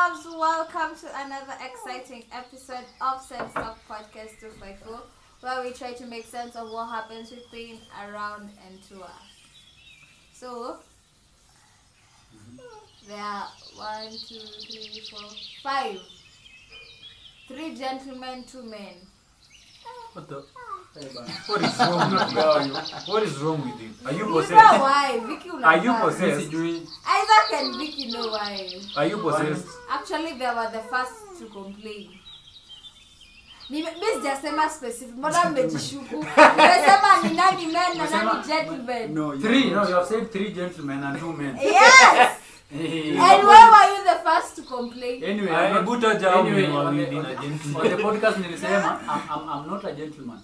loves, welcome to another exciting episode of Sense Talk Podcast 254, where we try to make sense of what happens within, around, and to us. So, there are 1, 2, 3, 4, 5. 3 gentlemen, 2 men. What the? What is wrong with you? What is wrong with you? Are you possessed? You know why? Vicky Are you possessed? Isaac and Vicky know why. Are you possessed? Actually, they were the first to complain. Miss Jasema specific. Madam Mejishuku. Jasema ni nani men na nani gentlemen? No, 3. No, you have said 3 gentlemen and 2 men. Yes! And why were you the first to complain? Anyway, on the podcast nilisema I'm not a gentleman.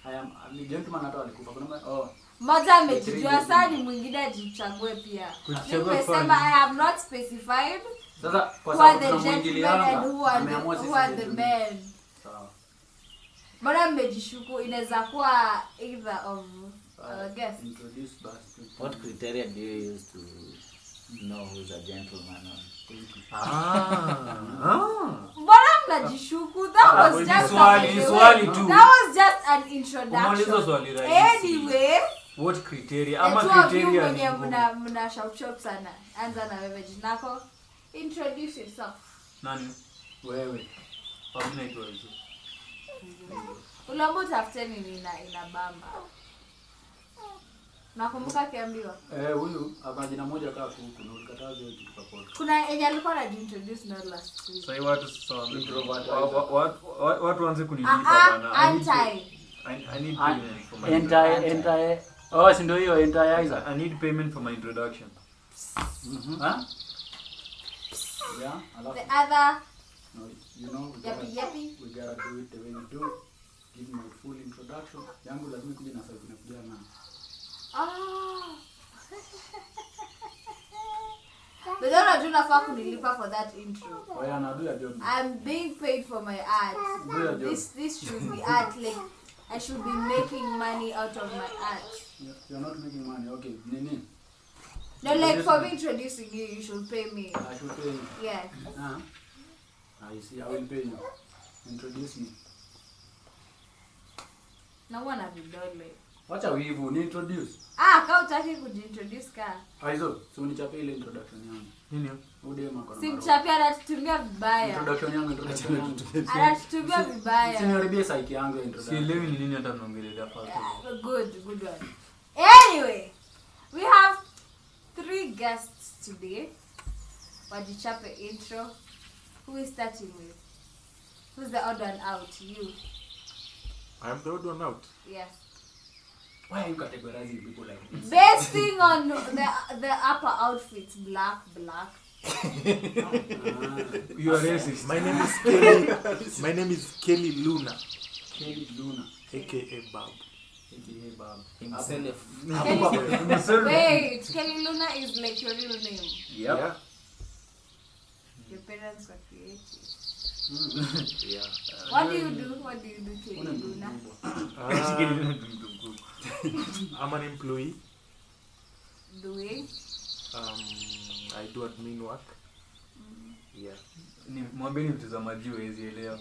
I'm a gentleman hata walikufa. Moja amejijua sana mwingine ajichague pia. Nimesema I have not specified. Sasa kwa sababu kuna mwingiliano and who are the men. Sawa. Bora mmejishuku inaweza kuwa either of guess. Introduce bus. What criteria do you use to know who's a gentleman? Bora mnajishuku. That was just that was just an introduction. Anyway, what criteria? Ama criteria ni mna shout sana. Anza na wewe jinako. Introduce yourself. Nani? Wewe. Hamna hiyo hizo. Ulambo tafute nini ina bamba. Nakumbuka kiambiwa. Huyu hapa jina moja kaa huko na ulikataza hiyo kitu kapota. Kuna yeye alikuwa anajiintroduce na last week. Sasa watu sasa watu waanze kunilipa bana. I need payment for my entire. Oh, si ndio hiyo entire Isaac. I need payment for my introduction. Huh? Yeah, the other. No, you know, we gotta do it the way you do. Give my full introduction. Yangu lazima kuja na sauti nakuja na. But then I do not fuck kunilipa for that intro. Oh yeah, na do your job. I'm being paid for my art. This should be art. Like I should be making money out of my art. You're not making money. Okay, Nini. No, like for me introducing you, you should pay me. I should pay you. Yes. I see. I will pay you. Introduce me. No one have been done like. Wacha wivu ni introduce. Kama utaki kujiintroduce ka. Hizo, so nichape ile introduction yangu. Nini? Udema kwa. Simchapia anatutumia vibaya. Introduction yangu. Anatutumia vibaya. Siniharibie psyche yangu introduction. Sielewi ni nini hata naongelea hapa. Good one. Anyway, we have 3 guests today. Wajichape intro. Who is starting with? Who's the odd one out? You. I'm the odd one out. Yes. Why are you categorizing people like this? Basing on the upper outfits, black. You are racist. My name is Kelly Luna. Kelly Luna. AKA Bob. AKA Bob. Himself. Wait, Kelly Luna is like your real name. Yep. Yeah. Your parents were creative. Yeah. What do you do, Kelly Luna? I'm an employee. Doing? I do admin work. Yeah. Ni mwambie mtazamaji hawezi elewa.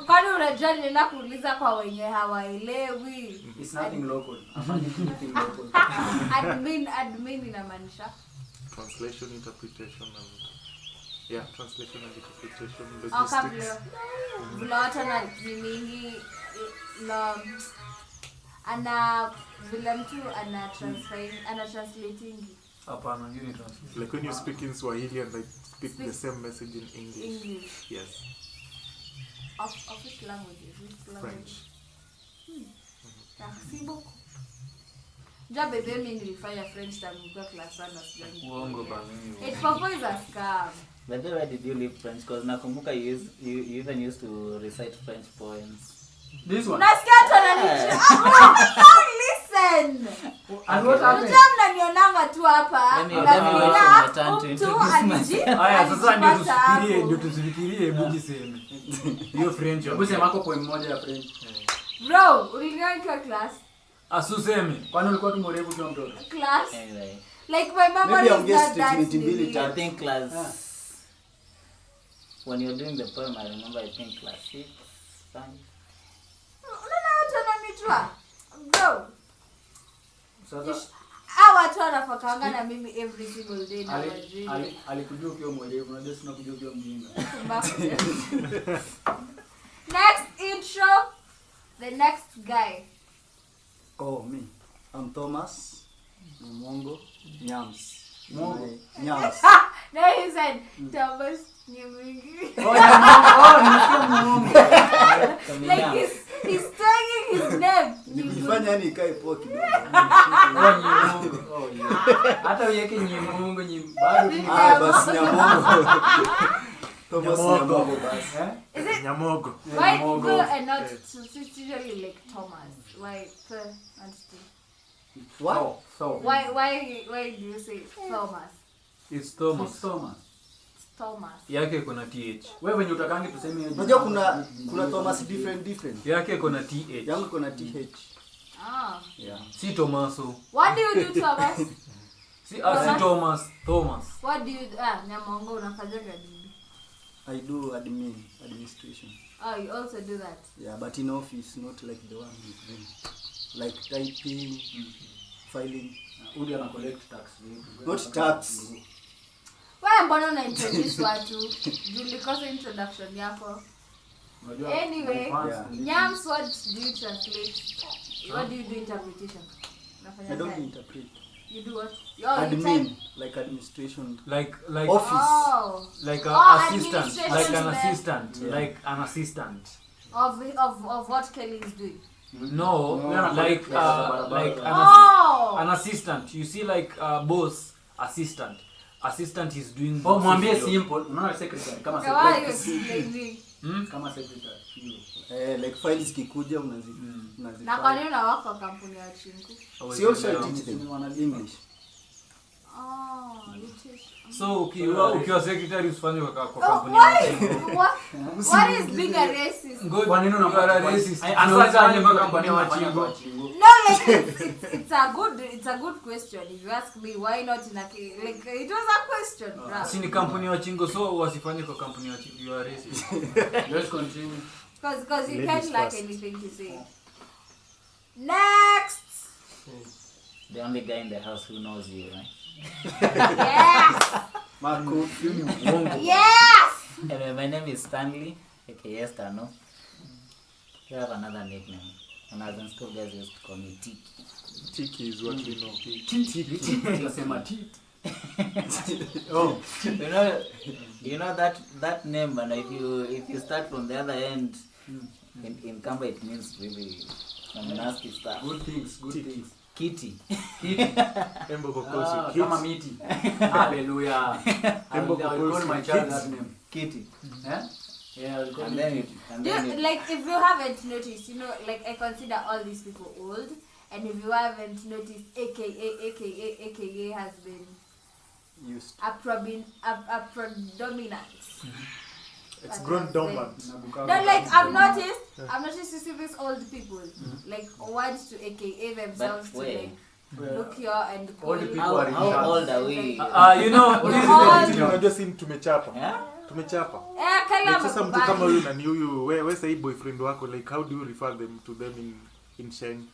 Kwani unajua nina kuuliza kwa wenye hawaelewi. It's nothing local. Nothing local. Admin inamaanisha Translation, interpretation and translation and interpretation, logistics. Vlota na mingi ana vile mtu ana translating. Hapana, you need translate. Like when you speak in Swahili and I speak the same message in English. Yes. Of which language? French. Sibo. Jabe them nilifanya French time kwa class 1 na sijui. Uongo bana. It's for is a scam. But then where did you learn French? Because nakumbuka you even used to recite French poems. This one. Nasikia tu ananichia. Listen. And what happened? Mnanionanga tu hapa. Mtu aniji. Haya sasa ndio tusifikirie hebu jiseme. Hiyo French. Hebu sema hapo poem moja ya French. Bro, uliniona kwa class? Asuseme. Kwani ulikuwa tu mrefu kwa mtoto? Class. Anyway. Like my memory is not that I think class when you're doing the poem, I remember I think class 6, 5. Bro. Sasa Watu wanafakanga na mimi every single day na wajini. Alikujua ukiwa mwerevu, unajua sina kujua ukiwa mjinga. Next intro, the next guy. Oh, me. I'm Thomas. Mongo. Nyams. Mongo. Nyams. No, he said Thomas Nyamingi. Nimesikia Mongo. Like he's tagging his name. Nilifanya yani ikae poa kidogo. Hata uyeke Nyamongo bado Basi Nyamongo. Thomas Nyamongo basi. Is it Nyamogo. why go and not usually like Thomas? Why and What? So. Why do you say Thomas? It's Thomas. Thomas. Thomas. Yake kuna TH. Wewe venye utakangi tuseme Unajua kuna Thomas different. Yake kuna TH. Yangu kuna TH. Yeah. Si Tomaso. What do you do, Thomas? Si Thomas. What do you Nyamongo unafanyaga nini? I do administration. Oh, you also do that. Yeah, but in office, not like the one he's doing. Like typing, filing. Uli ana collect tax. Not tax. Wewe mbona unaintroduce watu? Julikosa introduction yako. Anyway, Yeah. Nyams, what do you translate? What do you do interpretation? I don't interpret. You do what? Admin, like administration. Like Office. Oh. like an assistant. Administration Like an man. assistant. Yeah. Like an assistant. Of what Kelly is doing. No, like Oh. an assistant. You see, like boss, assistant. Assistant is doing. Oh, mwambie simple. Unaona secretary kama Why are you secretary. explaining? Kama secretary. Like files kikuja Na kwa unazifile. nini unawaka kwa kampuni ya Chinku? See also I teach them English. Oh, you teach. So ukiwa secretary usifanye kwa kampuni. What is being a racist? Kwa nini unakuwa racist? Anafanya kwa kampuni ya Chingo. No, like it's a good question. If you ask me, why not in a like it was a question. Si ni kampuni wa Chingo, so wasifanye kwa kampuni wa Chingo. You are racist. Let's continue. Because you Ladies can't lack first. anything to say. Next. The only guy in the house who knows you, right? Yes. Marco. Yes. Anyway, my name is Stanley, aka Stano. You have another nickname. When I was in school, guys used to call me Tiki. Tiki is what we know. Tunasema tit. Oh, You know that name, and if you start from the other end, in Kamba it means really some nasty stuff. Good things. Kitty. Embo Kokosi. Kama miti. Hallelujah. Embo I will call my child that name. Kitty. Yeah, I'll call And him then Kitty. Like if you haven't noticed, like I consider all these people old, and if you haven't noticed, AKA has been Used. a predominance. It's grown dormant. No, like I've noticed you see these old people like words to AKA themselves But to wait. like look here and call All the you. people are in how charge. old are we? You know, this is All- the thing. Unajua si tumechapa. Yeah? Tumechapa. Kala Like, sasa mtu kama mkubali. huyu na huyu wewe sasa hii boyfriend wako, like how do you refer them to them in Sheng?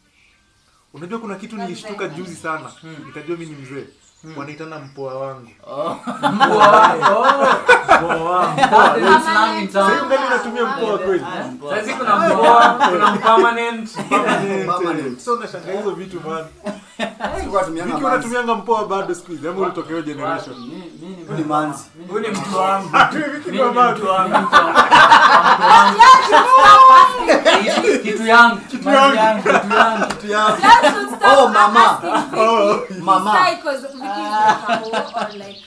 Unajua kuna kitu nilishtuka juzi sana. Nikajua mimi ni mzee. Wanaitana mpoa wangu. Slang in Sasa hiyo ndio natumia mpoa kweli. Sasa kuna mpoa, Kuna permanent. Permanent. So unashangaa hizo vitu man. Sikuwa tumianga Viki manzi. unatumianga mpoa bado siku hizi. Ama ulitokea hiyo generation. Ni manzi. Huyu ni mtu wangu. Viki ni mama. Kitu yangu. Kitu yangu. That should stop Oh, mama. asking Mama. Sai, 'cause Vicky is like a or like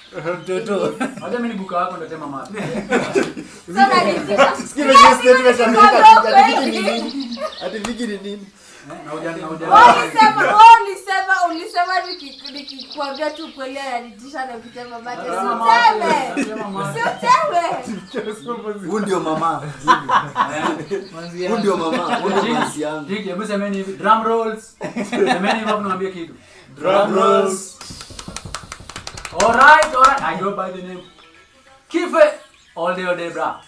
Toto. Hata mimi ni buka wako ndatema mate. so that is Sikia hiyo statement Yes, ameweka you ati can Viki ni go nini? Ati Viki ni nini? Na ujana. ulisema nikikwambia tu kweli ananitisha na ukitema mate. Siuteme. Huyu ndio mama. Huyu ndio mama. Huyu ndio manzi yangu. Jiki, hebu semeni hivi, drum rolls. Semeni hivi hapo naambia kitu. Drum rolls. Alright. I go by the name Kife All day bra.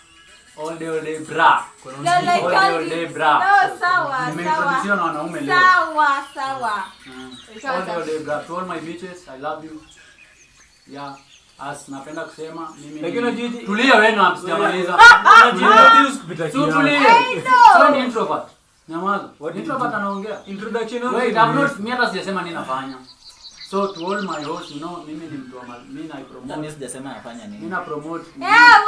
All day bra. No, like all day bra. No, sawa. Nimeintroduce na wanaume leo. Sawa. All day bra. To all my bitches, I love you. Yeah. As napenda kusema mimi. Lakini tulia wewe na sijamaliza. Tulia. So ni introvert. Nyamaza. Introvert anaongea. Introduction. Wait, I'm not mimi hata sijasema nini nafanya. So to all my hosts, you know, mimi ni mtu wa mimi na promote. Mimi sijasema nafanya nini. Mimi na promote. I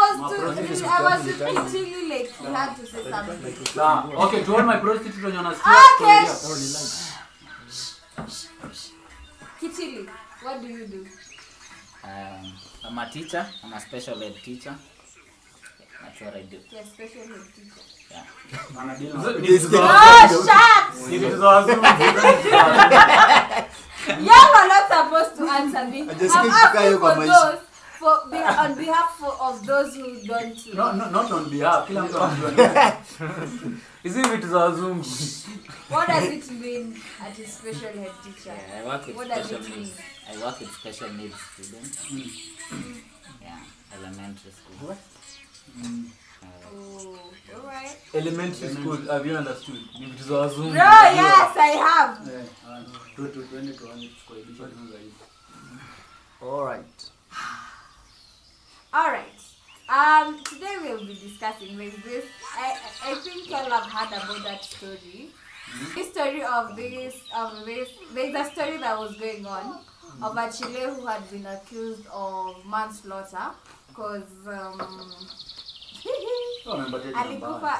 was repeating you like you had to say something. Okay, to all my prostitutes wenye wanasikia. Okay. Kitili, what do you do? I'm a teacher. I'm a special ed teacher. That's what I do. Yeah, special ed teacher. Yeah. Oh, shut! You are not supposed to answer me. I'm asking for those, on behalf of those who don't know. No, not on behalf. Kila mtu anajua. Hizi vitu za wazungu. What does it mean as a special head teacher? Yeah, I work with What does special it needs. mean? I work with special needs students. Yeah, elementary school. Oh, alright. Elementary school, have you understood? Ni vitu za wazungu. Bro, yes, I have. Alright. Alright. Today we'll be discussing like this. I think y'all have heard about that story. This story of this, there's a story that was going on of a Chile who had been accused of manslaughter because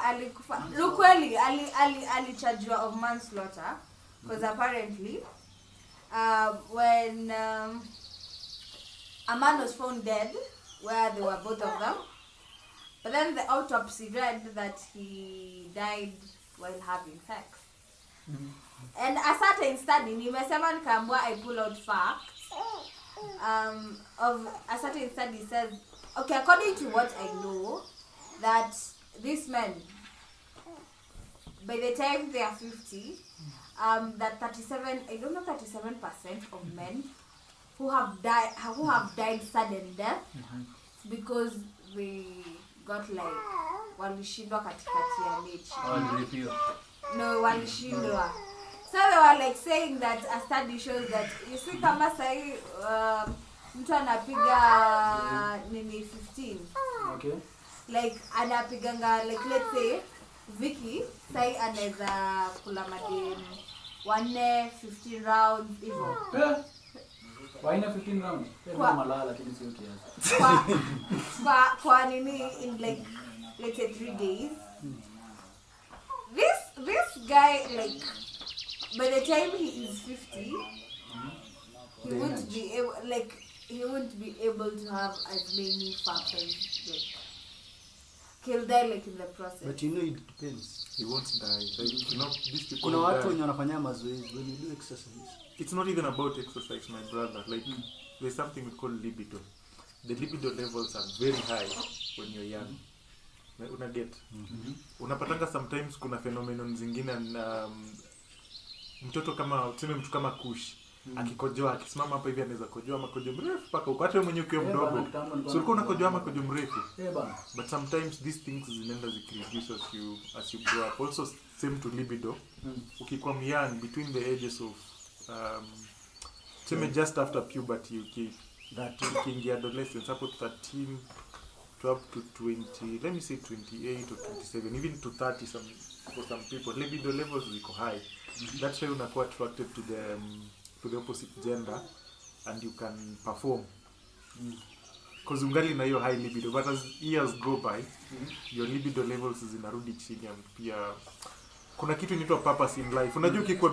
alikufa lukweli alichajwa of manslaughter because apparently when a man was found dead where they were both of them, but then the autopsy read that he died while having sex. And a certain study, nimesema nikaambiwa I pull out facts of a certain study says, okay, according to what I know, that these men, by the time they are 50, that 37% of men who have died sudden death because they got like walishindwa katikati ya mechi. No, walishindwa. So they were like saying that a study shows that you see kama sahi mtu anapiga nini 15. Okay. Like anapiganga like let's say Vicky sahi anaweza kula madem 15 rounds hivyo. Waina 15 rounds. Kwa malala lakini sio kiasi. Kwa nini in like let's say 3 days. This guy, like, by the time he is 50, he won't be able to have as many factors, like, he'll die like in the process. But you know it depends. He won't die. Like, you know, these people. Kuna watu wenye wanafanya mazoezi when you do exercise. It's not even about exercise, my brother. Like, there's something we call libido. The libido levels are very high when you're young. Una get. Unapatanga sometimes kuna phenomenon zingine mtoto kama tuseme mtu kama kush akikojoa akisimama hapa hivi anaweza kojoa makojo mrefu paka uko hata mwenyewe ukiwa mdogo. So ulikuwa unakojoa makojo mrefu. But sometimes these things zinaenda zikreduce as you grow up. Also same to libido. Ukikuwa young between the ages of just after puberty ukiingia adolescence hapo 13 to up to 20, let me say 28 or 27, even to 30 for some people. Libido levels ziko high. That's why unakuwa attracted to the opposite gender and you can perform. Because ungali na hiyo high libido, but as years go by, your libido levels zinarudi chini and pia kuna kitu inaitwa purpose in life. Unajua ukikuwa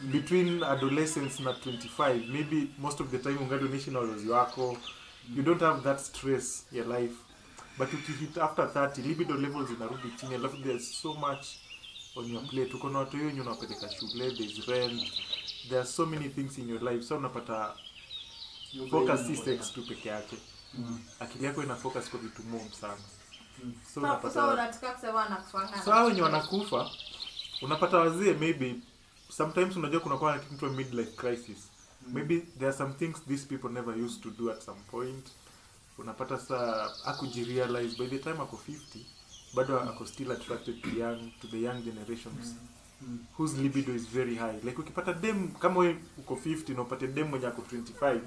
between adolescence na 25, maybe most of the time ungali unaishi na wazazi wako. You don't have that stress in your life. But if you hit after 30, libido levels inarudi chini. Alafu there's so much on your plate. Uko na watu wengi unapeleka shule, there's rent. There are so many things in your life. So unapata focus si sex tu peke yake. Akili yako ina focus kwa vitu mob sana. So unataka kusema anakufa. So hao wenye wanakufa unapata wazee maybe sometimes unajua kuna kwa kitu midlife crisis. Maybe there are some things these people never used to do at some point. unapata sasa akujirealize by the time ako 50 bado ako still attracted to the young generations whose libido is very high. Like ukipata dem kama wewe uko 50 na upate dem mwenye ako 25,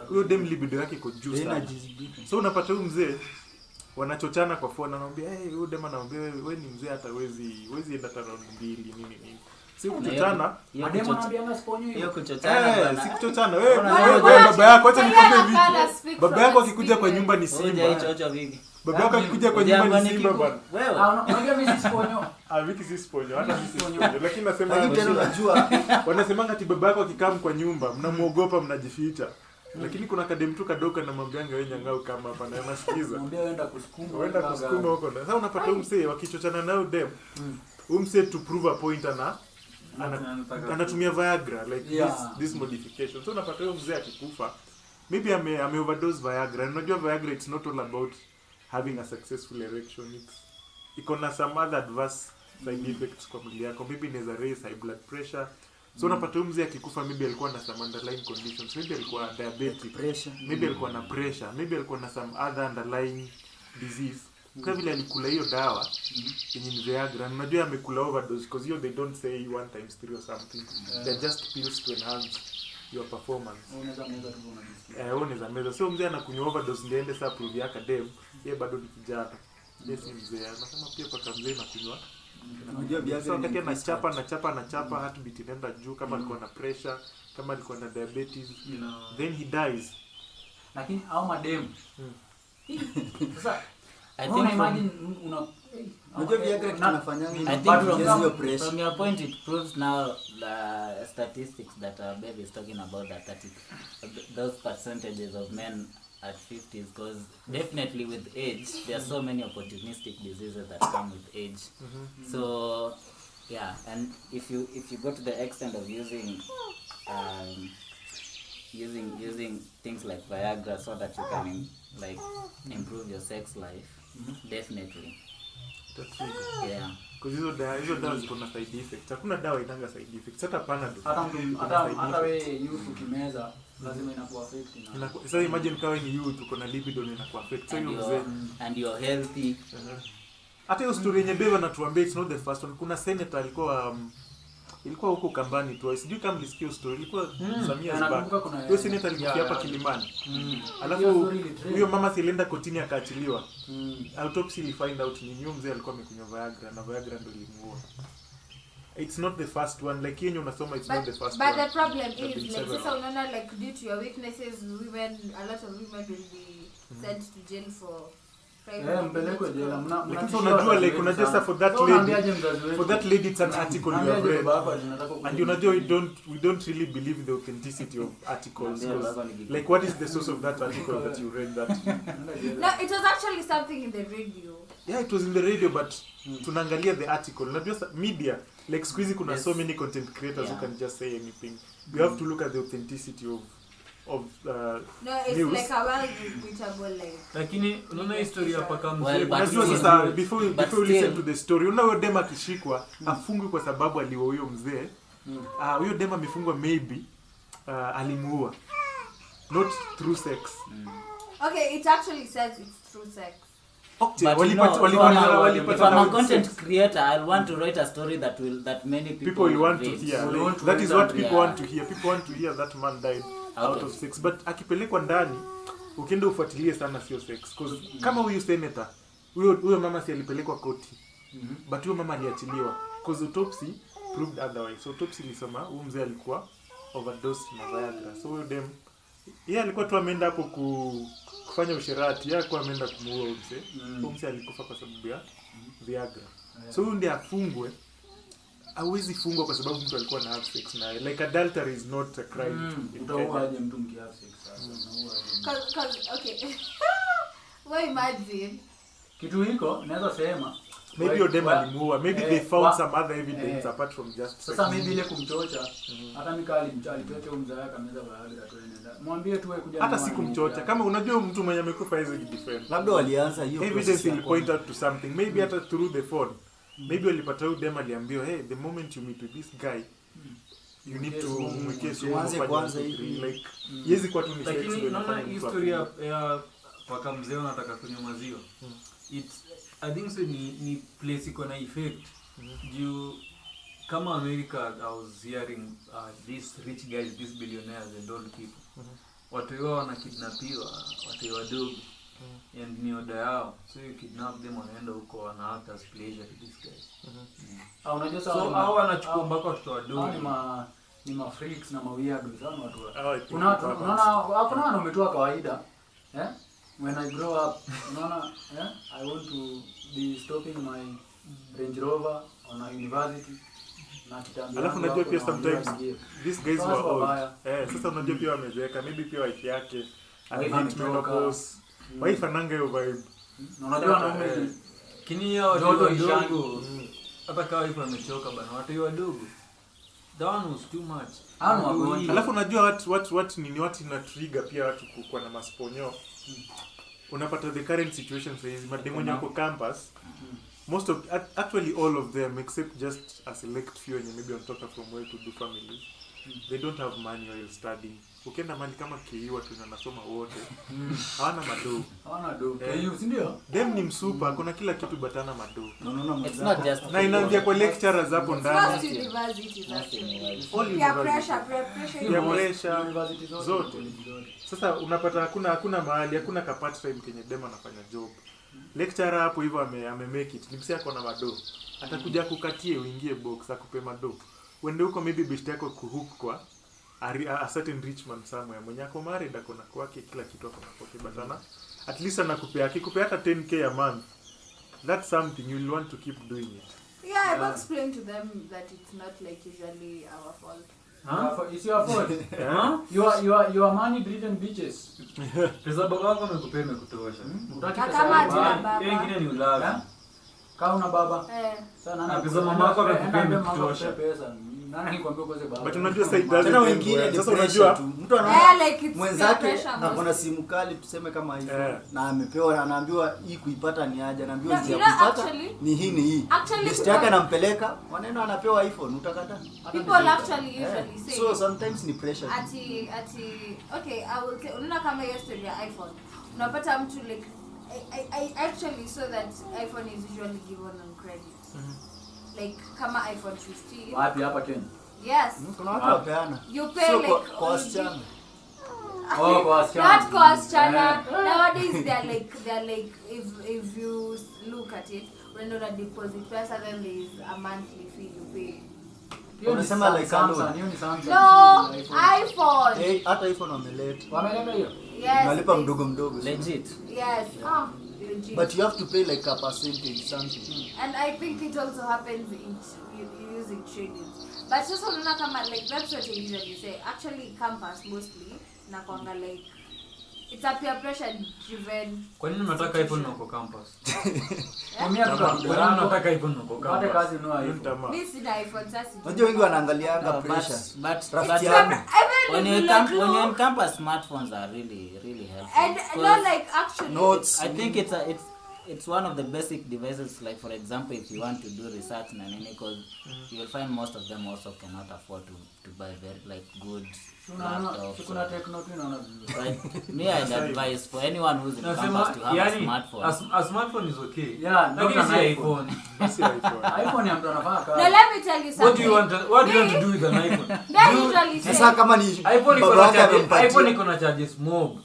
huyo dem libido yake iko juu sana. So unapata huyo mzee wanachochana kwa phone, anamwambia huyo dem anamwambia wewe ni mzee, hata wezi enda round 2 nini. Si kuchochana, madem anaambianga siponyo hiyo. Hiyo kuchochana bwana. Si kuchochana. Wewe baba yako, acha nikwambie vitu. Baba yako akikuja kwa nyumba ni simba. Baba yako akikuja kwa nyumba ni simba bwana. Wewe. Unajua mimi si siponyo. Wiki si siponyo, hata mimi si siponyo. Lakini nasema tena unajua wanasemanga ati baba yako akikaa kwa nyumba, mnamuogopa, mnajificha. Lakini kuna kadem tu kadoka na mwambianga wewe nyangao kama hapa na anasikiza. Mwambie uenda kusukuma. Uenda kusukuma huko. Sasa unapata umse wakichochana nao dem. Umse to prove a point anatumia Viagra like this modification. So unapata huyo mzee akikufa maybe ame overdose Viagra. Unajua Viagra it's not all about having a successful erection. Iko na some other adverse side effects kwa mwili yako. Maybe inaweza raise high blood pressure. So unapata huyo mzee akikufa maybe alikuwa na some underlying conditions. Maybe alikuwa diabetic, maybe alikuwa na pressure, maybe alikuwa na some other underlying disease. Kwa vile alikula hiyo dawa yenye ni Viagra, unajua amekula overdose because you they don't say 1 times 3 or something. They're just pills to enhance your performance. Unaweza meza. So mzee anakunywa overdose ndio ende saa prove yake dem, yeye bado ni kijana. Yes mzee. Anasema pia paka mzee anakunywa. Unajua Viagra anachapa heartbeat inaenda juu kama alikuwa na pressure, kama alikuwa na diabetes, then he dies. Lakini au madem. Sasa I think from your point it proves now the statistics that Baby is talking about, that those percentages of men at 50s, because definitely with age there are so many opportunistic diseases that come with age. So yeah, and if you go to the extent of using things like Viagra so that you can like improve your sex life, definitely. That's really yeah. Because hizo dawa ziko na side effects. Hakuna dawa inanga side effects. Hata Panadol. Hata wewe youth ukimeza lazima inakuwa affect na. Sasa imagine kama ni youth uko na libido na inakuwa affect. So hiyo mzee and you're healthy. Hata hiyo story yenye Beva anatuambia it's not the first one. Kuna senator ilikuwa huko Kambani tu. Sijui kama mlisikia story. Ilikuwa Samia Zaba. Hiyo senator alikuwa hapa Kilimani. Alafu huyo mama alienda kotini akaachiliwa. Autopsy ili find out ni huyo mzee alikuwa amekunywa Viagra na Viagra ndio ilimuua. It's not the first one, like yenye unasoma it's not the first one. But the problem is like sasa unaona like due to your weaknesses, a lot of women will be sent to jail for mpeleko jela. Lakini unajua like unajua for that lady it's an article you have read. And unajua we don't really believe the authenticity of articles. Like what is the source of that article that you read that? No, it was actually something in the radio. Yeah, it was in the radio, but tunaangalia the article. Unajua media like squeezy kuna so many content creators who can just say anything. We have to look at the authenticity of no, it's news. Like a well-repeatable like. Lakini unaona historia hapa kama unajua sasa before you listen to the story, unaona dem akishikwa afungwe kwa sababu aliua huyo mzee. Huyo dem amefungwa maybe alimuua, not through sex. Okay, it actually says it's through sex. But if I'm a content creator, I want to write a story that many people will want to hear. Like, that is what people want to hear. People want to hear that man died out of sex. But akipelekwa ndani, ukienda ufuatilie sana sio sex. Because kama huyu senator, huyo mama si alipelekwa koti. But huyo mama aliachiliwa. Because autopsy proved otherwise. So autopsy ilisema huyu mzee alikuwa overdose na Viagra. So huyo dem yeye alikuwa tu ameenda hapo kufanya usherati, yeye alikuwa ameenda kumuua mzee. Mzee alikufa kwa sababu ya Viagra. So huyo ndiye afungwe. Hawezi fungwa kwa sababu mtu alikuwa na have sex na like adultery is not a crime. Utaoaje mtu mkiave sex sasa? Cause okay. Why imagine kitu hiko naweza sema maybe your dem alimuua, maybe they found some other evidence apart from just sex. Sasa maybe ile kumchocha hata mikali mchali chocha mzaa kameza Viagra tu nenda. Mwambie tu wewe kuja hata sikumchocha. Kama unajua mtu mwenye amekufa hizo defend. Labda walianza hiyo evidence will point out to something. Maybe hata through the phone. Maybe walipata huyu dem aliambiwa, hey, the moment you meet with this guy you need to mwekee kwanza hivi like yezi kwa tu ni sex. Lakini unaona historia ya paka mzee anataka kunywa maziwa. I think so ni place iko na effect. Juu kama America, I was hearing these rich guys, these billionaires and old people. Watu wao wanakidnapiwa, watu wadogo. And ni oda yao. So you kidnap them, wanaenda huko wana act as pleasure to these guys. Unajua so hao wanachukua mpaka watoto wadogo. Ni ma freaks na ma weirdos sana watu. Kuna wana umetoa kawaida. When I grow up, I want to be stopping my Range Rover on a university. Alafu unajua pia sometimes these guys were old. Sasa unajua pia wamezeeka, maybe pia wife yake menopause. Wife ananga hiyo vibe. Unajua wanaume kini yao wadogo. Hata kama wife amechoka bana, watu wadogo. That one was too much. Alafu unajua watu ina trigger pia watu kuwa na masponyo. Unapata the current situation says mademoni wako campus. Most of actually all of them except just a select few and maybe on top from where to do families. They don't have money while studying. Ukienda mali kama KU watu wanasoma wote. Hawana mado. KU si ndio? Dem ni msupa, kuna kila kitu batana mado. It's not just na inaanzia kwa lecturers hapo ndani. Pressure zote. Sasa unapata hakuna mahali, hakuna ka part time kenye dem anafanya job. Lecturer hapo hivyo make it. Nimsi yako na mado. Atakuja kukatie uingie box akupe mado. Wende huko maybe best yako kuhook kwa a certain rich man somewhere. Mwenye ako married ako na kwake kila kitu ako na kwake batana. At least anakupea akikupea hata 10k a month. That's something you'll want to keep doing it. Yeah, I've explained to them that it's not like usually our fault. It's your fault. You are money driven bitches. Pesa baba wako amekupea imekutosha. Kama tuna baba. Wengine ni ulazi. Kama una baba. Sana na pesa mama wako amekupea imekutosha. Nani nikwambia ukoze baba. But unajua side tena wengine sasa unajua mtu anaona like mwenzake akona simu kali tuseme kama hizo na amepewa anaambiwa hii kuipata ni aje anaambiwa njia kuipata ni hii. Best yake anampeleka wanaenda anapewa iPhone utakata. People actually usually say. So sometimes ni pressure. Ati okay, I will say unaona kama hiyo story ya iPhone. Unapata mtu like I actually saw that iPhone is usually given on credit. Like kama iPhone 15. Wapi hapa Kenya? Yes. Kuna watu wapeana. You pay like cost chana. Cost chana. Not cost chana. Nowadays they're like if you look at it, when you deposit pesa then there is a monthly fee you pay. Unasema like Samsung, hiyo ni Samsung. No, iPhone. Hata iPhone wameleta. Wameleta hiyo? Yes. Unalipa mdogo. legit. Yes. Legit. But you have to pay like a percentage something. And I think it also happens in using tradings. But just unaona kama like that's what I usually say. Actually campus mostly na kwanga like it's a peer pressure driven. Kwa nini unataka iPhone uko campus? Mimi hata unataka iPhone uko campus. Hata kazi no iPhone. Mimi sina iPhone sasa. Unajua wengi wanaangalianga pressure. But when you're on campus, smartphones are really helpful. And not like actually notes. I think it's one of the basic devices. Like for example, if you want to do research and any, because you will find most of them also cannot afford to buy very like good laptops. Right? Me, I'd advise for anyone who's in campus to have a smartphone. A smartphone is okay. Yeah, not an iPhone. iPhone ya mtu anafanya kazi. Now let me tell you something. What do you want to do with an iPhone? They usually say Sasa kama ni iPhone iko na charges mob.